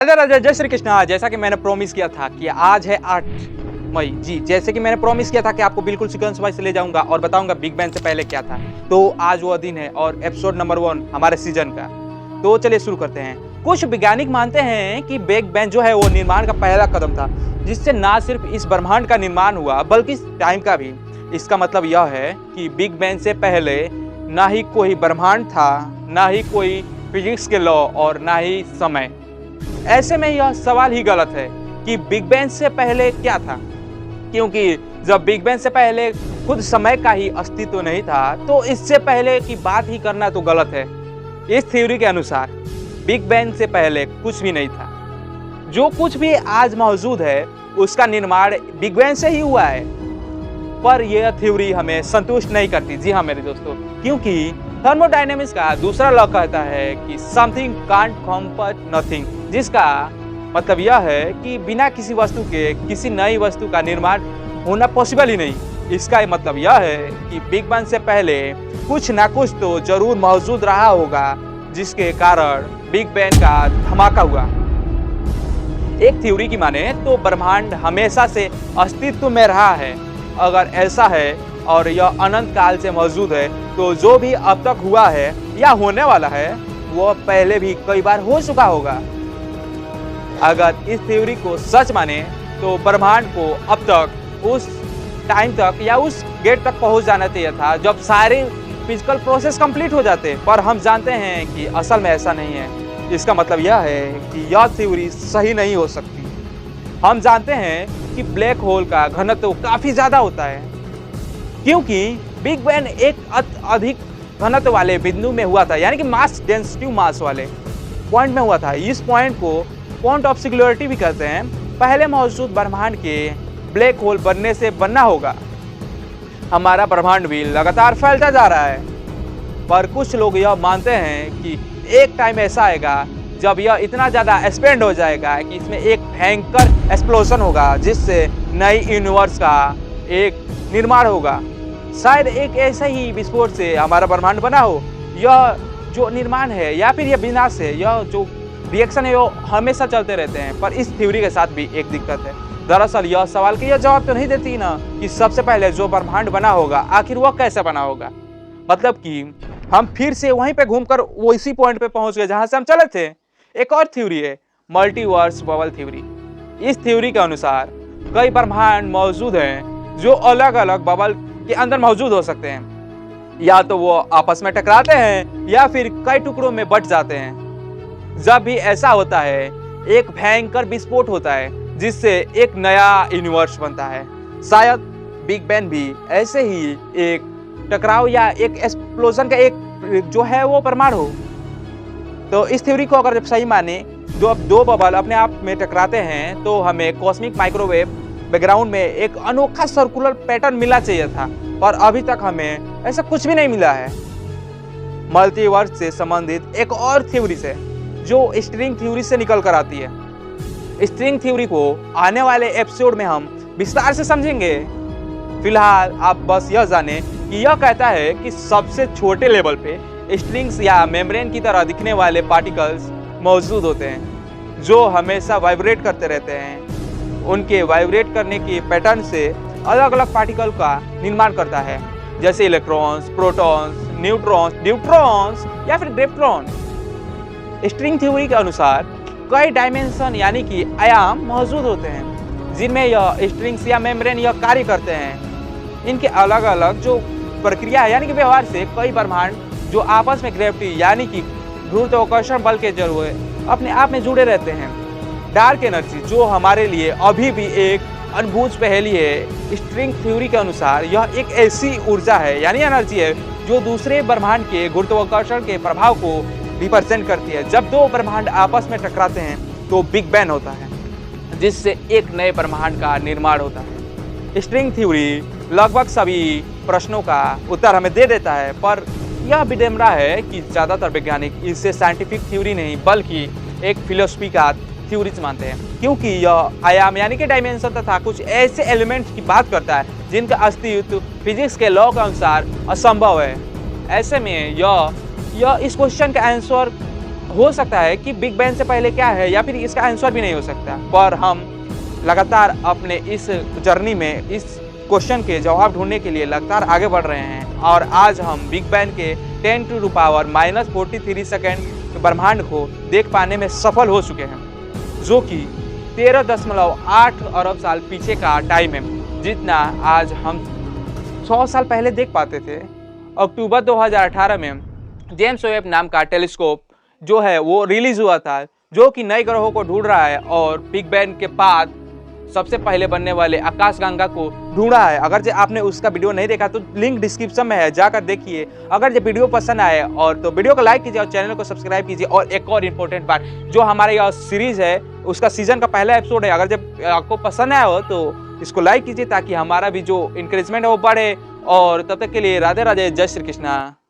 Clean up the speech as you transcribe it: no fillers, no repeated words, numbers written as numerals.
राजा राजा जय श्री कृष्णा। जैसा कि मैंने प्रॉमिस किया था कि आज है 8 मई जी, जैसे कि मैंने प्रॉमिस किया था कि आपको बिल्कुल सीक्वेंस वाइज ले जाऊंगा और बताऊंगा बिग बैंग से पहले क्या था। तो आज वो दिन है और एपिसोड नंबर 1 हमारे सीजन का। तो चलिए शुरू करते हैं। कुछ वैज्ञानिक मानते हैं कि बिग बैंग जो है वो निर्माण का पहला कदम था, जिससे ना सिर्फ इस ब्रह्मांड का निर्माण हुआ बल्कि टाइम का भी। इसका मतलब यह है कि बिग बैंग से पहले ना ही कोई ब्रह्मांड था, ना ही कोई फिजिक्स के लॉ और ना ही समय। ऐसे में यह सवाल ही गलत है कि बिग बैंग से पहले क्या था, क्योंकि जब बिग बैंग से पहले खुद समय का ही अस्तित्व नहीं था तो इससे पहले की बात ही करना तो गलत है। इस थ्योरी के अनुसार बिग बैंग से पहले कुछ भी नहीं था। जो कुछ भी आज मौजूद है उसका निर्माण बिग बैंग से ही हुआ है। पर यह थ्योरी हमें संतुष्ट नहीं करती। जी हाँ मेरे दोस्तों, क्योंकि थर्मोडायनेमिक्स का दूसरा लॉ कहता है कि something can't come but nothing, जिसका मतलब यह है कि बिना किसी वस्तु के किसी नई वस्तु का निर्माण होना पॉसिबल ही नहीं। इसका मतलब यह है कि बिग बैंग से पहले कुछ ना कुछ तो जरूर मौजूद रहा होगा, जिसके कारण बिग बैंग का धमाका हुआ। एक थ्योरी की माने तो ब्रह्मांड हमेशा से अस्तित्व में रहा है। अगर ऐसा है और यह अनंत काल से मौजूद है तो जो भी अब तक हुआ है या होने वाला है वो पहले भी कई बार हो चुका होगा। अगर इस थ्योरी को सच माने तो ब्रह्मांड को अब तक उस टाइम तक या उस गेट तक पहुंच जाना चाहिए था जब सारे फिजिकल प्रोसेस कंप्लीट हो जाते, पर हम जानते हैं कि असल में ऐसा नहीं है। इसका मतलब यह है कि यह थ्योरी सही नहीं हो सकती। हम जानते हैं कि ब्लैक होल का घनत्व काफी ज्यादा होता है, क्योंकि बिग बैंग एक अधिक घनत्व वाले बिंदु में हुआ था, यानी कि मास डेंसिटी मास वाले पॉइंट में हुआ था। इस पॉइंट को पॉइंट ऑफ सिंगुलरिटी भी कहते हैं। पहले मौजूद ब्रह्मांड के ब्लैक होल बनने से बनना होगा। हमारा ब्रह्मांड भी लगातार फैलता जा रहा है, पर कुछ लोग यह मानते हैं कि एक टाइम ऐसा आएगा जब यह इतना ज़्यादा एक्सपेंड हो जाएगा कि इसमें एक भयंकर एक्सप्लोजन होगा, जिससे नई यूनिवर्स का एक निर्माण होगा। शायद एक ऐसा ही विस्फोट से हमारा ब्रह्मांड बना हो। यह जो निर्माण है या फिर यह विनाश है, यह जो रिएक्शन है वो हमेशा चलते रहते हैं। पर इस थ्योरी के साथ भी एक दिक्कत है। दरअसल यह सवाल कि यह जवाब तो नहीं देती ना कि सबसे पहले जो ब्रह्मांड बना होगा आखिर वह कैसे बना होगा। मतलब कि हम फिर से वहीं पे घूमकर वो इसी पॉइंट पे पहुंच गए जहां से हम चले थे। एक और थ्योरी है मल्टीवर्स बबल थ्योरी। इस थ्योरी के अनुसार कई ब्रह्मांड मौजूद हैं जो अलग अलग बबल के अंदर मौजूद हो सकते हैं। या तो वो आपस में टकराते हैं या फिर कई टुकड़ों में बंट जाते हैं। जब भी ऐसा होता है एक भयंकर विस्फोट होता है, जिससे एक नया यूनिवर्स बनता है। शायद बिग बैंग भी ऐसे ही एक टकराव या एक एक्सप्लोजन का एक जो है वो प्रमाण हो। तो इस थ्योरी को अगर जब सही माने, जो अब दो बबल अपने आप में टकराते हैं तो हमें कॉस्मिक माइक्रोवेव बैकग्राउंड में एक अनोखा सर्कुलर पैटर्न मिलना चाहिए था, पर अभी तक हमें ऐसा कुछ भी नहीं मिला है। मल्टीवर्स से संबंधित एक और थ्योरी से जो स्ट्रिंग थ्योरी से निकल कर आती है। स्ट्रिंग थ्योरी को आने वाले एपिसोड में हम विस्तार से समझेंगे। फिलहाल आप बस यह जाने कि यह कहता है कि सबसे छोटे लेवल पे स्ट्रिंग्स या मेम्ब्रेन की तरह दिखने वाले पार्टिकल्स मौजूद होते हैं जो हमेशा वाइब्रेट करते रहते हैं। उनके वाइब्रेट करने के पैटर्न से अलग अलग पार्टिकल का निर्माण करता है, जैसे इलेक्ट्रॉन्स, प्रोटॉन्स, न्यूट्रॉन्स या फिर ग्रेविट्रॉन। स्ट्रिंग थ्योरी के अनुसार कई डायमेंशन यानी कि आयाम मौजूद होते हैं जिनमें यह स्ट्रिंग्स या मेम्ब्रेन यह कार्य करते हैं। इनके अलग अलग जो प्रक्रिया है यानी कि व्यवहार से कई ब्रह्मांड जो आपस में ग्रेविटी यानी कि गुरुत्वाकर्षण बल के जरिए अपने आप में जुड़े रहते हैं। डार्क एनर्जी जो हमारे लिए अभी भी एक अनबूझ पहेली है, स्ट्रिंग थ्योरी के अनुसार यह एक ऐसी ऊर्जा है यानी एनर्जी है जो दूसरे ब्रह्मांड के गुरुत्वाकर्षण के प्रभाव को रिप्रेजेंट करती है। जब दो ब्रह्मांड आपस में टकराते हैं तो बिग बैंग होता है, जिससे एक नए ब्रह्मांड का निर्माण होता है। स्ट्रिंग थ्योरी लगभग सभी प्रश्नों का उत्तर हमें दे देता है, पर यह विडंबना है कि ज़्यादातर वैज्ञानिक इसे साइंटिफिक थ्योरी नहीं बल्कि एक फिलोसफी का थ्योरीज मानते हैं, क्योंकि यह आयाम यानी कि डायमेंशन तथा कुछ ऐसे एलिमेंट्स की बात करता है जिनका अस्तित्व फिजिक्स के लॉ के अनुसार असंभव है। ऐसे में यह इस क्वेश्चन का आंसर हो सकता है कि बिग बैंग से पहले क्या है, या फिर इसका आंसर भी नहीं हो सकता, पर हम लगातार अपने इस जर्नी में इस क्वेश्चन के जवाब ढूंढने के लिए लगातार आगे बढ़ रहे हैं। और आज हम बिग बैंग के 10⁻⁻43 सेकेंड ब्रह्मांड को देख पाने में सफल हो चुके हैं, जो कि 13.8 अरब साल पीछे का टाइम है, जितना आज हम 100 साल पहले देख पाते थे। अक्टूबर 2018 में जेम्स वेब नाम का टेलीस्कोप जो है वो रिलीज हुआ था, जो कि नए ग्रहों को ढूंढ रहा है और बिग बैंग के बाद सबसे पहले बनने वाले आकाशगंगा को ढूंढा है। अगर जो आपने उसका वीडियो नहीं देखा तो लिंक डिस्क्रिप्शन में है, जाकर देखिए। अगर जो वीडियो पसंद आए और तो वीडियो को लाइक कीजिए और चैनल को सब्सक्राइब कीजिए। और एक और इम्पोर्टेंट बात, जो हमारे यह सीरीज है उसका सीजन का पहला एपिसोड है, अगर जब आपको पसंद आया हो तो इसको लाइक कीजिए, ताकि हमारा भी जो इंकरेजमेंट है वो बढ़े। और तब तक के लिए राधे राधे, जय श्री कृष्णा।